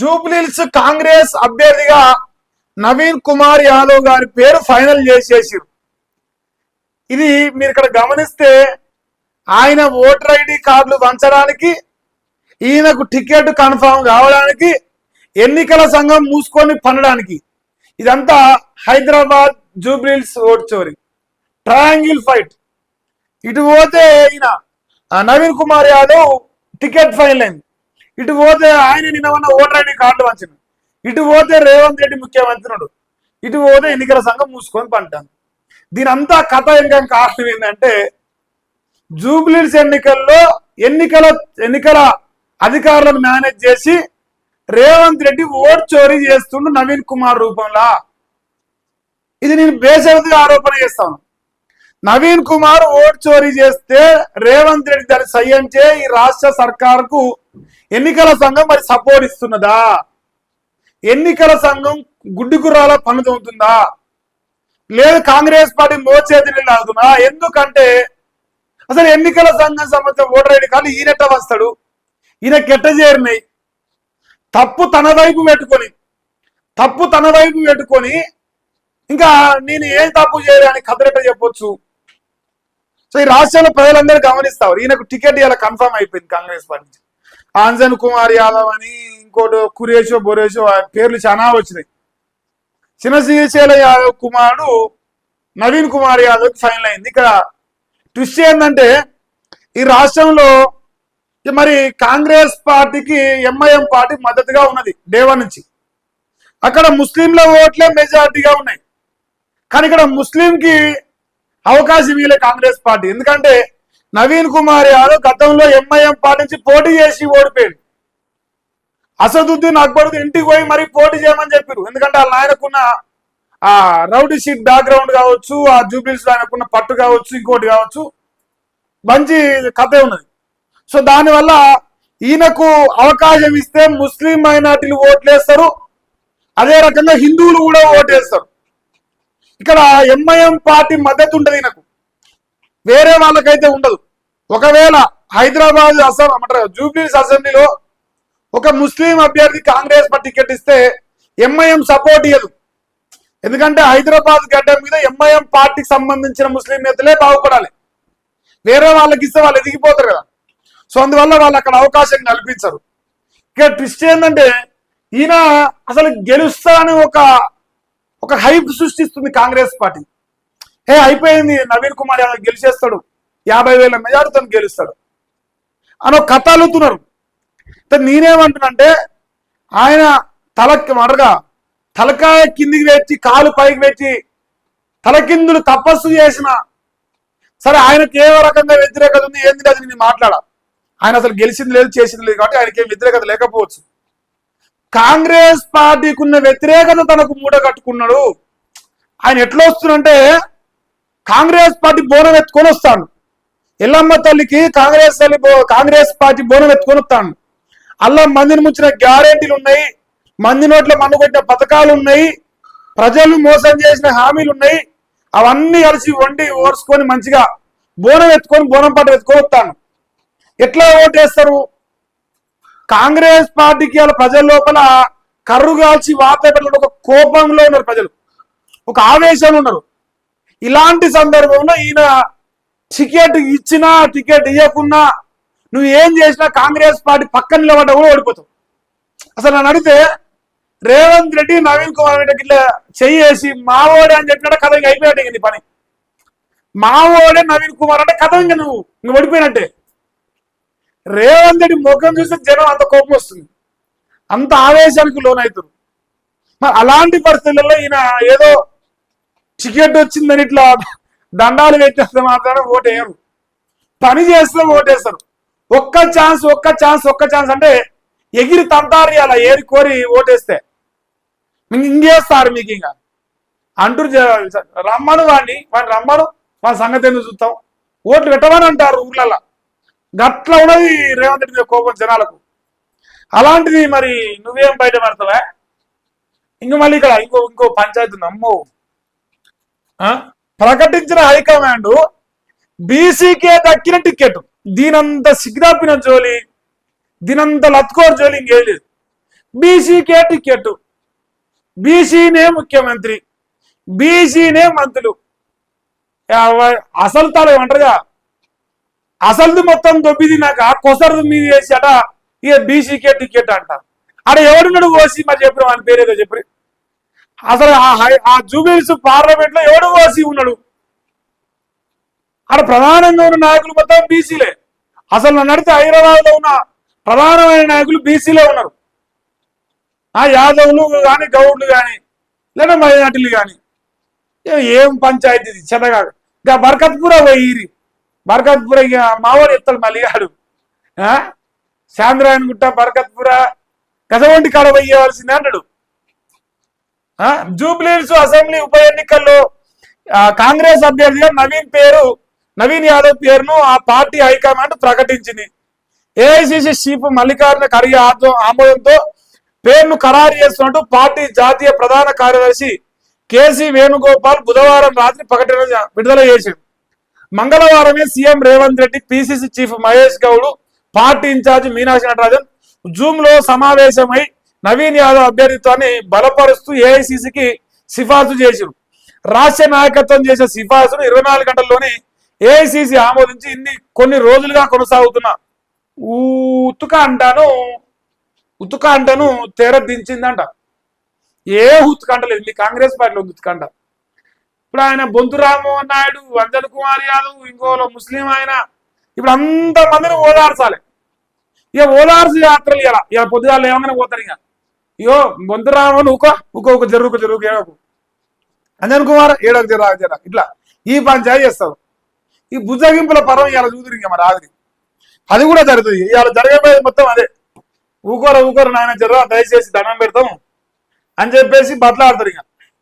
జూబ్లీహిల్స్ కాంగ్రెస్ అభ్యర్థిగా నవీన్ కుమార్ యాదవ్ గారి పేరు ఫైనల్ చేసేసారు. ఇది మీరు ఇక్కడ గమనిస్తే ఆయన ఓటర్ ఐడి కార్డులు పంచడానికి, ఈయనకు టికెట్ కన్ఫర్మ్ కావడానికి, ఎన్నికల సంఘం మూసుకొని పనడానికి, ఇదంతా హైదరాబాద్ జూబ్లీహిల్స్ ఓట్ చోరీ ట్రయాంగిల్ ఫైట్. ఇటు పోతే ఈయన నవీన్ కుమార్ యాదవ్ టికెట్ ఫైనల్ అయింది, ఇటు పోతే ఆయన నిన్న ఓటర్ ఐడి కార్డు పంచింది, ఇటు పోతే రేవంత్ రెడ్డి ముఖ్యమంత్రి, ఇటు పోతే ఎన్నికల సంఘం మూసుకొని పంటాను. దీని అంతా కథ ఇంకా కారణం ఏంటంటే జూబ్లీహిల్స్ ఎన్నికల అధికారులను మేనేజ్ చేసి రేవంత్ రెడ్డి ఓట్ చోరీ చేస్తుండు నవీన్ కుమార్ రూపంలో. ఇది నేను బేసరిగా ఆరోపణ చేస్తాను. నవీన్ కుమార్ ఓట్ చోరీ చేస్తే రేవంత్ రెడ్డి దాన్ని సయ్యంచే ఈ రాష్ట్ర సర్కారుకు ఎన్నికల సంఘం మరి సపోర్ట్ ఇస్తున్నదా? ఎన్నికల సంఘం గుడ్డికుర్రాల పనుతుందా? లేదు కాంగ్రెస్ పార్టీ మోచేతిని లాగుతున్నా? ఎందుకంటే అసలు ఎన్నికల సంఘం సంబంధించిన ఓటర్ ఐడి కార్డు ఈయనెట్ట వస్తాడు? ఈయన కెట్ట చేరినాయి? తప్పు తన వైపు పెట్టుకొని ఇంకా నేను ఏం తప్పు చేయలే అని కథలెట్ట చెప్పొచ్చు? సో ఈ రాష్ట్రంలో ప్రజలందరూ గమనిస్తారు. ఈయనకు టికెట్ ఇలా కన్ఫర్మ్ అయిపోయింది కాంగ్రెస్ పార్టీ నుంచి. అంజన్ కుమార్ యాదవ్ అని, ఇంకోటి కురేషో బొరేషో పేర్లు చాలా వచ్చినాయి. శ్రీశైల యాదవ్ కుమారుడు నవీన్ కుమార్ యాదవ్ ఫైనల్ అయింది. ఇక్కడ ట్విస్ట్ ఏంటంటే ఈ రాష్ట్రంలో మరి కాంగ్రెస్ పార్టీకి ఎంఐఎం పార్టీ మద్దతుగా ఉన్నది డే 1 నుంచి. అక్కడ ముస్లింల ఓట్లే మెజారిటీగా ఉన్నాయి, కానీ ఇక్కడ ముస్లింకి అవకాశం ఇవ్వలే కాంగ్రెస్ పార్టీ. ఎందుకంటే నవీన్ కుమార్ యాదవ్ గతంలో ఎంఐఎం పార్టీ నుంచి పోటీ చేసి ఓడిపోయాడు. అసదుద్దీన్ అక్బర్ ఇంటికి పోయి మరీ పోటీ చేయమని చెప్పారు. ఎందుకంటే వాళ్ళ ఆయనకున్న ఆ రౌడీ షీట్ బ్యాక్గ్రౌండ్ కావచ్చు, ఆ జూబ్లీహిల్స్ ఆయనకున్న పట్టు కావచ్చు, ఇంకోటి కావచ్చు, మంచి కథే ఉన్నది. సో దానివల్ల ఈయనకు అవకాశం ఇస్తే ముస్లిం మైనార్టీలు ఓట్లేస్తారు, అదే రకంగా హిందువులు కూడా ఓటేస్తారు. ఇక్కడ ఎంఐఎం పార్టీ మద్దతు ఉంటుంది ఈయనకు, వేరే వాళ్ళకైతే ఉండదు. ఒకవేళ హైదరాబాద్ జూబ్లీహిల్స్ అసెంబ్లీలో ఒక ముస్లిం అభ్యర్థి కాంగ్రెస్ పార్టీ టికెట్ ఇస్తే ఎంఐఎం సపోర్ట్ ఇయ్యదు. ఎందుకంటే హైదరాబాద్ గడ్డ మీద ఎంఐఎం పార్టీకి సంబంధించిన ముస్లిం నేతలే బాగుపడాలి, వేరే వాళ్ళకి ఇస్తే వాళ్ళు ఎదిగిపోతారు కదా. సో అందువల్ల వాళ్ళు అక్కడ అవకాశం కల్పించరు. ఇక ట్విస్ట్ ఏంటంటే ఈయన అసలు గెలుస్తానని ఒక హైప్ సృష్టిస్తుంది కాంగ్రెస్ పార్టీ. అయిపోయింది, నవీన్ కుమార్ యాదవ్ గెలిచేస్తాడు, 50,000 మెజార్టీతో గెలుస్తాడు అని ఒక కథ అల్లుతున్నారు. నేనేమంటున్నానంటే ఆయన తలకాయ కిందికి పెట్టి కాలు పైకి పెట్టి తలకిందులు తపస్సు చేసిన సరే ఆయనకి ఏ రకంగా వ్యతిరేకత ఉంది ఏంది అది నేను మాట్లాడా. ఆయన అసలు గెలిచింది లేదు చేసింది లేదు కాబట్టి ఆయనకి ఏం వ్యతిరేకత లేకపోవచ్చు. కాంగ్రెస్ పార్టీకి ఉన్న వ్యతిరేకత తనకు మూట కట్టుకున్నాడు. ఆయన ఎట్లా వస్తున్నంటే కాంగ్రెస్ పార్టీ బోనం ఎత్తుకొని వస్తాడు. ఎల్లమ్మ తల్లికి కాంగ్రెస్ పార్టీ బోనం ఎత్తుకొని వస్తాడు. అల్లా మందిని ముంచిన గ్యారెంటీలు ఉన్నాయి, మంది నోట్ల మన్ను కొట్టిన పథకాలు ఉన్నాయి, ప్రజలు మోసం చేసిన హామీలు ఉన్నాయి. అవన్నీ కలిసి వండి ఓర్చుకొని మంచిగా బోనం పాట ఎత్తుకొని వస్తాను. ఎట్లా ఓటేస్తారు? కాంగ్రెస్ పార్టీకి వాళ్ళ ప్రజల లోపల కర్రు కాల్చి వార్త ఒక కోపంలో ఉన్నారు ప్రజలు, ఒక ఆవేశంలో ఉన్నారు. ఇలాంటి సందర్భంలో ఈయన టికెట్ ఇచ్చినా టికెట్ ఇవ్వకున్నా నువ్వు ఏం చేసినా కాంగ్రెస్ పార్టీ పక్కన నిలబడ్డా కూడా ఓడిపోతావు. అసలు నన్ను అడిగితే రేవంత్ రెడ్డి నవీన్ కుమార్ రెడ్డి ఇట్లా చెయ్యేసి మావోడే అని చెప్పినట్టే కథ ఇంక అయిపోయాడు. ఇంక నీ పని మావోడే నవీన్ కుమార్ అంటే కథ ఇంక నువ్వు ఓడిపోయినట్టే. రేవంత్ రెడ్డి ముఖం చూస్తే జనం అంత కోపం వస్తుంది, అంత ఆవేశానికి లోనవుతారు. మరి అలాంటి పరిస్థితుల్లో ఈయన ఏదో టికెట్ వచ్చిందని ఇట్లా దండాలు పెట్టేస్తే మాత్రం ఓటేయరు, పని చేస్తే ఓటేస్తారు. ఒక్క ఛాన్స్ అంటే ఎగిరి తంతారు అలా ఏరి కోరి ఓటేస్తే ఇంకేస్తారు మీకు ఇంకా అంటారు. రమ్మను వాడిని రమ్మను వాళ్ళ సంగతి ఎందుకు చూస్తాం, ఓట్లు పెట్టమని అంటారు ఊర్లలో. గట్లా ఉన్నది రేవంత్ రెడ్డి మీద కోపం జనాలకు. అలాంటిది మరి నువ్వేం బయట పడతావా? ఇంక మళ్ళీ ఇక్కడ ఇంకో పంచాయతీ ఉంది. అమ్మో, ప్రకటించిన హైకమాండ్ బీసీకే దక్కిన టికెట్, దీనంత సిగ్గుదాపిన జోలి, దీనంత లత్కోర్ జోలి ఇంకేం లేదు. బీసీకే టికెట్, బీసీనే ముఖ్యమంత్రి, బీసీనే మంత్రులు. అసలు తాను ఏమంటారుగా అసలుది మొత్తం దొబ్బిది నాకు కొసరది మీద వేసి అట ఇక బీసీకే టికెట్ అంట. అక్కడ ఎవడున్నాడు ఓసి మరి చెప్పిన వాని పేరేదో చెప్పి అసలు ఆ జూబిలీస్ పార్లమెంట్ లో ఎవడు ఓసి ఉన్నాడు? అక్కడ ప్రధానంగా ఉన్న నాయకులు మొత్తం బీసీలే. అసలు నన్ను అడిగితే హైదరాబాద్ లో ఉన్న ప్రధానమైన నాయకులు బీసీలే ఉన్నారు. యాదవులు కానీ గౌడ్లు కానీ లేదా మైనార్టీలు కానీ. ఏం పంచాయతీ ఇది చెత్తగా. ఇక బర్కత్పుర పోయి బర్కత్పుర ఇక మావాడు ఎత్తాడు మళ్ళీ ఆడు చాంద్రాయణ గుట్ట బర్కత్పుర గజవంటి కాడ పోయేవలసిందే అన్నాడు. జూబ్లీహిల్స్ అసెంబ్లీ ఉప ఎన్నికల్లో కాంగ్రెస్ అభ్యర్థిగా నవీన్ యాదవ్ పేరును ఆ పార్టీ హైకమాండ్ ప్రకటించింది. ఏఐసిసి చీఫ్ మల్లికార్జున ఖర్గే ఆమోదంతో పేరును ఖరారు చేస్తున్నట్టు పార్టీ జాతీయ ప్రధాన కార్యదర్శి కేసీ వేణుగోపాల్ బుధవారం రాత్రి ప్రకటన విడుదల చేశారు. మంగళవారమే CM Revanth Reddy, PCC chief Mahesh Goud, party in-charge Meenakshi Natarajan zoom లో సమావేశమై నవీన్ యాదవ్ అభ్యర్థిత్వాన్ని బలపరుస్తూ ఏఐసిసికి సిఫార్సు చేశారు. రాష్ట్ర నాయకత్వం చేసే సిఫార్సును 24 గంటల్లోనే ఏఐసిసి ఆమోదించి కొన్ని రోజులుగా కొనసాగుతున్న ఉతుక అంటను తెర దించిందంట. ఏ ఉతుకంట లేదు, మీ కాంగ్రెస్ పార్టీలో ఉతుకంట. ఇప్పుడు ఆయన బొంతు రామ్మోహన్ నాయుడు, అంజన్ కుమార్ యాదవ్, ఇంకోలో ముస్లిం ఆయన, ఇప్పుడు అంతమందిని ఓదార్చాలి. ఇక ఓదార్సు యాత్రలు ఇలా పొద్దుగాలు ఏమన్నా పోతారు. ఇగో బొంతు రామోహన్ ఒక జరుగు ఏడకు, అంజన్ కుమార్ ఏడకు జర ఇట్లా ఈ పంచాయతీ చేస్తారు. ఈ బుజ్జగింపుల పర్వం ఇలా చూదురు ఇంకా మరి ఆదిరి అది కూడా జరుగుతుంది. ఇవాళ జరగబోయేది మొత్తం అదే. ఊకోరు నాయన జర దయచేసి దండం పెడతాం అని చెప్పేసి బట్లాడతారు. ఇక